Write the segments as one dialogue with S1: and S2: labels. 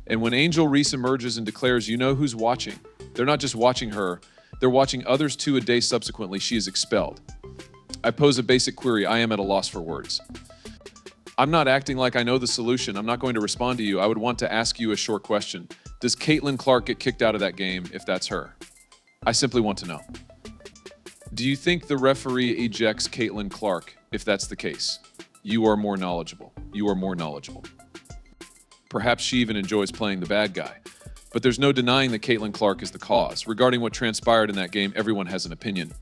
S1: And when Angel Reese emerges and declares, you know who's watching, they're not just watching her, they're watching others too. A day subsequently, she is expelled. I pose a basic query. I am at a loss for words. I'm not acting like I know the solution. I'm not going to respond to you. I would want to ask you a short question. Does Caitlin Clark get kicked out of that game if that's her? I simply want to know. Do you think the referee ejects Caitlin Clark if that's the case? You are more knowledgeable. You are more knowledgeable. Perhaps she even enjoys playing the bad guy. But there's no denying that Caitlin Clark is the cause. Regarding what transpired in that game, everyone has an opinion.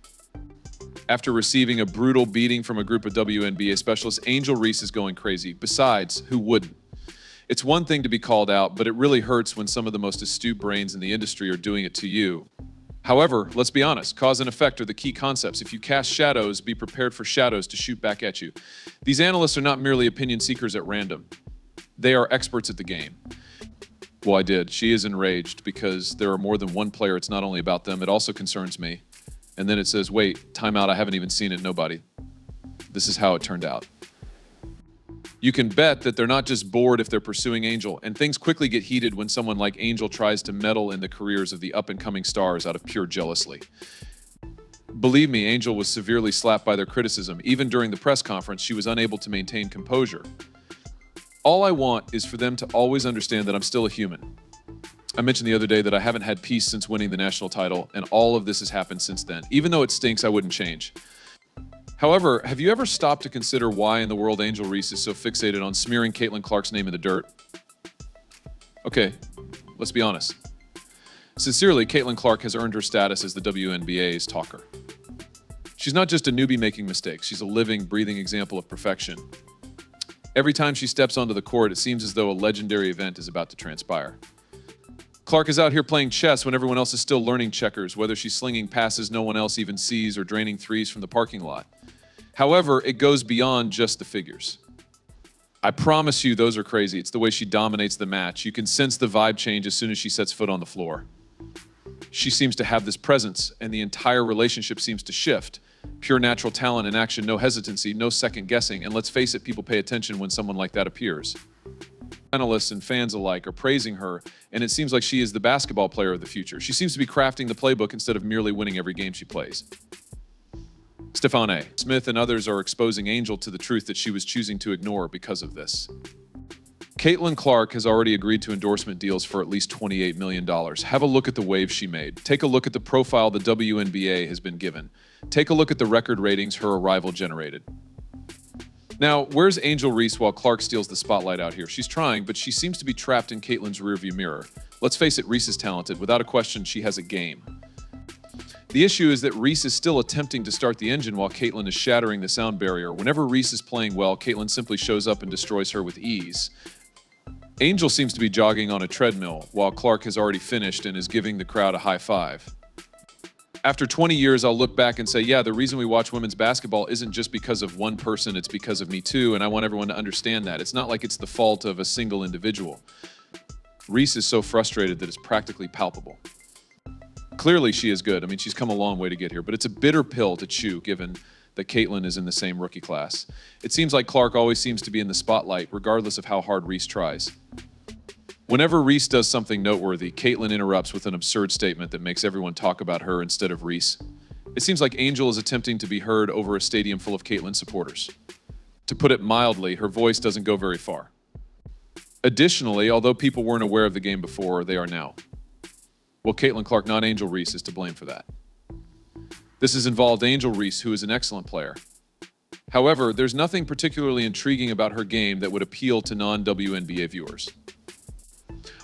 S1: After receiving a brutal beating from a group of WNBA specialists, Angel Reese is going crazy. Besides, who wouldn't? It's one thing to be called out, but it really hurts when some of the most astute brains in the industry are doing it to you. However, let's be honest, cause and effect are the key concepts. If you cast shadows, be prepared for shadows to shoot back at you. These analysts are not merely opinion seekers at random. They are experts at the game. Well, I did. She is enraged because there are more than one player. It's not only about them. It also concerns me. And then it says, wait, timeout, I haven't even seen it, nobody. This is how it turned out. You can bet that they're not just bored if they're pursuing Angel, and things quickly get heated when someone like Angel tries to meddle in the careers of the up-and-coming stars out of pure jealousy. Believe me, Angel was severely slapped by their criticism. Even during the press conference, she was unable to maintain composure. All I want is for them to always understand that I'm still a human. I mentioned the other day that I haven't had peace since winning the national title, and all of this has happened since then. Even though it stinks, I wouldn't change. However, have you ever stopped to consider why in the world Angel Reese is so fixated on smearing Caitlin Clark's name in the dirt? Okay, let's be honest. Sincerely, Caitlin Clark has earned her status as the WNBA's talker. She's not just a newbie making mistakes, she's a living, breathing example of perfection. Every time she steps onto the court, it seems as though a legendary event is about to transpire. Clark is out here playing chess when everyone else is still learning checkers, whether she's slinging passes no one else even sees or draining threes from the parking lot. However, it goes beyond just the figures. I promise you those are crazy. It's the way she dominates the match. You can sense the vibe change as soon as she sets foot on the floor. She seems to have this presence, and the entire relationship seems to shift. Pure natural talent in action, no hesitancy, no second guessing, and let's face it, people pay attention when someone like that appears. Analysts and fans alike are praising her, and it seems like she is the basketball player of the future. She seems to be crafting the playbook instead of merely winning every game she plays. Stephen A. Smith and others are exposing Angel to the truth that she was choosing to ignore because of this. Caitlin Clark has already agreed to endorsement deals for at least $28 million. Have a look at the wave she made. Take a look at the profile the WNBA has been given. Take a look at the record ratings her arrival generated. Now, where's Angel Reese while Clark steals the spotlight out here? She's trying, but she seems to be trapped in Caitlin's rearview mirror. Let's face it, Reese is talented. Without a question, she has a game. The issue is that Reese is still attempting to start the engine while Caitlin is shattering the sound barrier. Whenever Reese is playing well, Caitlin simply shows up and destroys her with ease. Angel seems to be jogging on a treadmill, while Clark has already finished and is giving the crowd a high five. After 20 years, I'll look back and say, yeah, the reason we watch women's basketball isn't just because of one person, it's because of me too, and I want everyone to understand that. It's not like it's the fault of a single individual. Reese is so frustrated that it's practically palpable. Clearly, she is good. I mean, she's come a long way to get here, but it's a bitter pill to chew given that Caitlin is in the same rookie class. It seems like Clark always seems to be in the spotlight, regardless of how hard Reese tries. Whenever Reese does something noteworthy, Caitlin interrupts with an absurd statement that makes everyone talk about her instead of Reese. It seems like Angel is attempting to be heard over a stadium full of Caitlin supporters. To put it mildly, her voice doesn't go very far. Additionally, although people weren't aware of the game before, they are now. Well, Caitlin Clark, not Angel Reese, is to blame for that. This has involved Angel Reese, who is an excellent player. However, there's nothing particularly intriguing about her game that would appeal to non-WNBA viewers.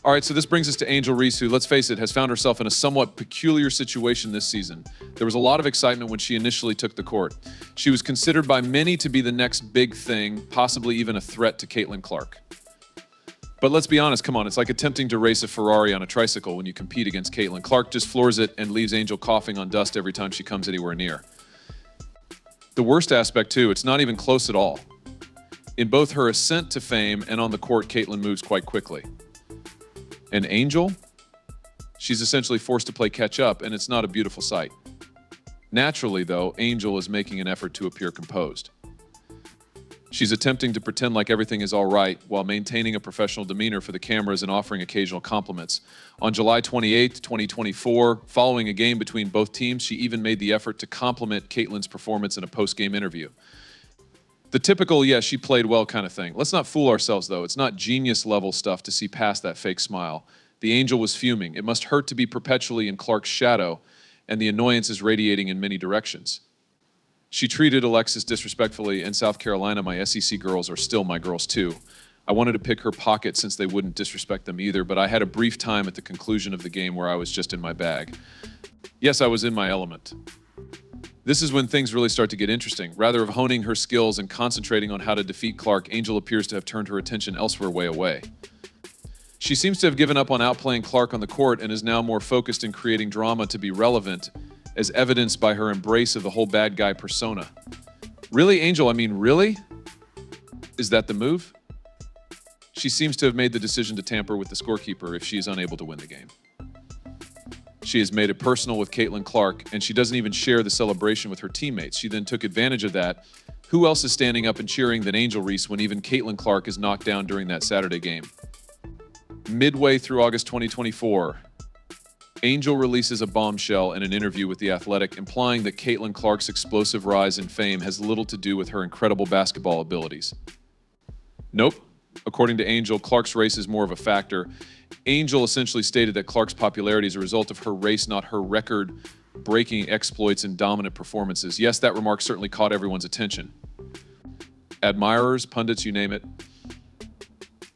S1: All right, so this brings us to Angel Reese, who, let's face it, has found herself in a somewhat peculiar situation this season. There was a lot of excitement when she initially took the court. She was considered by many to be the next big thing, possibly even a threat to Caitlin Clark. But let's be honest, come on, it's like attempting to race a Ferrari on a tricycle when you compete against Caitlin. Clark just floors it and leaves Angel coughing on dust every time she comes anywhere near. The worst aspect, too, it's not even close at all. In both her ascent to fame and on the court, Caitlin moves quite quickly. And Angel? She's essentially forced to play catch up, and it's not a beautiful sight. Naturally, though, Angel is making an effort to appear composed. She's attempting to pretend like everything is all right while maintaining a professional demeanor for the cameras and offering occasional compliments. On July 28, 2024, following a game between both teams, she even made the effort to compliment Caitlyn's performance in a post-game interview. The typical, yes, she played well kind of thing. Let's not fool ourselves, though. It's not genius-level stuff to see past that fake smile. The Angel was fuming. It must hurt to be perpetually in Clark's shadow, and the annoyance is radiating in many directions. She treated Alexis disrespectfully, and South Carolina, my SEC girls, are still my girls too. I wanted to pick her pocket since they wouldn't disrespect them either, but I had a brief time at the conclusion of the game where I was just in my bag. Yes, I was in my element. This is when things really start to get interesting. Rather than honing her skills and concentrating on how to defeat Clark, Angel appears to have turned her attention elsewhere way away. She seems to have given up on outplaying Clark on the court and is now more focused in creating drama to be relevant, as evidenced by her embrace of the whole bad guy persona. Really, Angel? I mean, really? Is that the move? She seems to have made the decision to tamper with the scorekeeper if she is unable to win the game. She has made it personal with Caitlin Clark, and she doesn't even share the celebration with her teammates. She then took advantage of that. Who else is standing up and cheering than Angel Reese when even Caitlin Clark is knocked down during that Saturday game? Midway through August 2024, Angel releases a bombshell in an interview with The Athletic, implying that Caitlin Clark's explosive rise in fame has little to do with her incredible basketball abilities. Nope. According to Angel, Clark's race is more of a factor. Angel essentially stated that Clark's popularity is a result of her race, not her record-breaking exploits and dominant performances. Yes, that remark certainly caught everyone's attention. Admirers, pundits, you name it.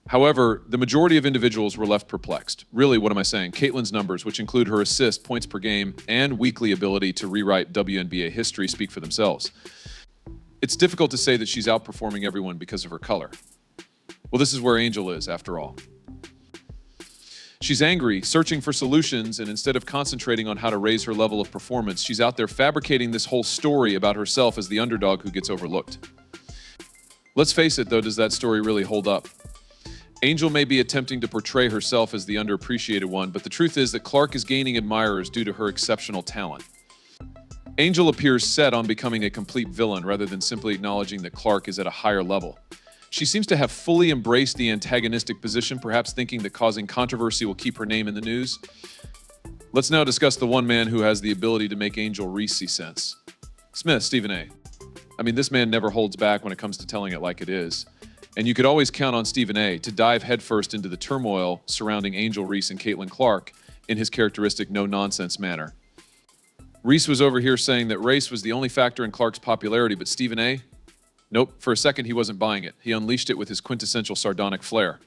S1: However, the majority of individuals were left perplexed. Really, what am I saying? Caitlyn's numbers, which include her assist, points per game, and weekly ability to rewrite WNBA history, speak for themselves. It's difficult to say that she's outperforming everyone because of her color. Well, this is where Angel is, after all. She's angry, searching for solutions, and instead of concentrating on how to raise her level of performance, she's out there fabricating this whole story about herself as the underdog who gets overlooked. Let's face it, though, does that story really hold up? Angel may be attempting to portray herself as the underappreciated one, but the truth is that Clark is gaining admirers due to her exceptional talent. Angel appears set on becoming a complete villain rather than simply acknowledging that Clark is at a higher level. She seems to have fully embraced the antagonistic position, perhaps thinking that causing controversy will keep her name in the news. Let's now discuss the one man who has the ability to make Angel Reese see sense. Smith, Stephen A. I mean, this man never holds back when it comes to telling it like it is. And you could always count on Stephen A. to dive headfirst into the turmoil surrounding Angel Reese and Caitlin Clark in his characteristic no-nonsense manner. Reese was over here saying that race was the only factor in Clark's popularity, but Stephen A.? Nope, for a second he wasn't buying it. He unleashed it with his quintessential sardonic flair.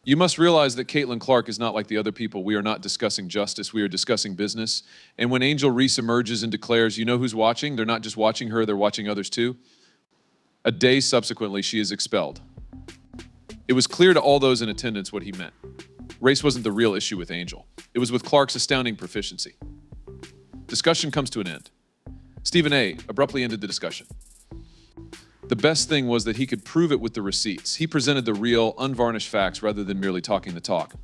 S1: You must realize that Caitlin Clark is not like the other people. We are not discussing justice, we are discussing business. And when Angel Reese emerges and declares, you know who's watching? They're not just watching her, they're watching others too. A day subsequently, she is expelled. It was clear to all those in attendance what he meant. Race wasn't the real issue with Angel. It was with Clark's astounding proficiency. Discussion comes to an end. Stephen A. abruptly ended the discussion. The best thing was that he could prove it with the receipts. He presented the real, unvarnished facts rather than merely talking the talk.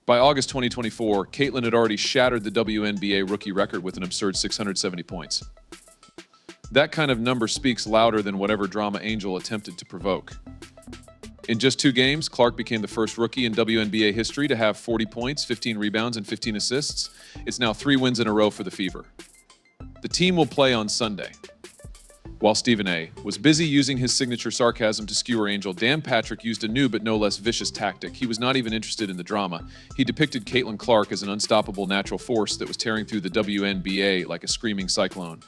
S1: By August 2024, Caitlin had already shattered the WNBA rookie record with an absurd 670 points. That kind of number speaks louder than whatever drama Angel attempted to provoke. In just 2 games, Clark became the first rookie in WNBA history to have 40 points, 15 rebounds, and 15 assists. It's now 3 wins in a row for the Fever. The team will play on Sunday. While Stephen A. was busy using his signature sarcasm to skewer Angel, Dan Patrick used a new but no less vicious tactic. He was not even interested in the drama. He depicted Caitlin Clark as an unstoppable natural force that was tearing through the WNBA like a screaming cyclone.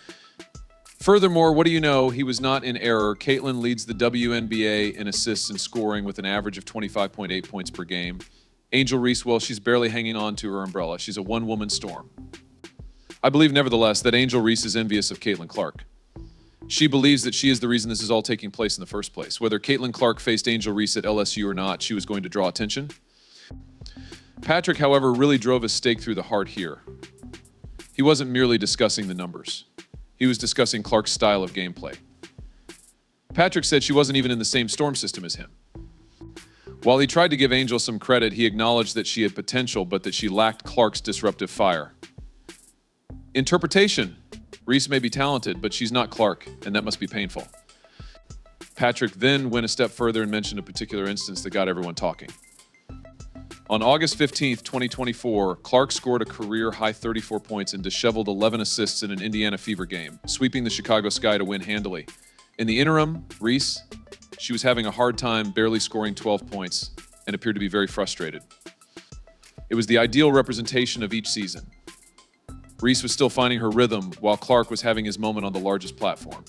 S1: Furthermore, what do you know? He was not in error. Caitlin leads the WNBA in assists and scoring with an average of 25.8 points per game. Angel Reese, well, she's barely hanging on to her umbrella. She's a one-woman storm. I believe, nevertheless, that Angel Reese is envious of Caitlin Clark. She believes that she is the reason this is all taking place in the first place. Whether Caitlin Clark faced Angel Reese at LSU or not, she was going to draw attention. Patrick, however, really drove a stake through the heart here. He wasn't merely discussing the numbers. He was discussing Clark's style of gameplay. Patrick said she wasn't even in the same storm system as him. While he tried to give Angel some credit, he acknowledged that she had potential, but that she lacked Clark's disruptive fire. Interpretation. Reese may be talented, but she's not Clark, and that must be painful. Patrick then went a step further and mentioned a particular instance that got everyone talking. On August 15th, 2024, Clark scored a career-high 34 points and disheveled 11 assists in an Indiana Fever game, sweeping the Chicago Sky to win handily. In the interim, Reese, she was having a hard time barely scoring 12 points and appeared to be very frustrated. It was the ideal representation of each season. Reese was still finding her rhythm while Clark was having his moment on the largest platform.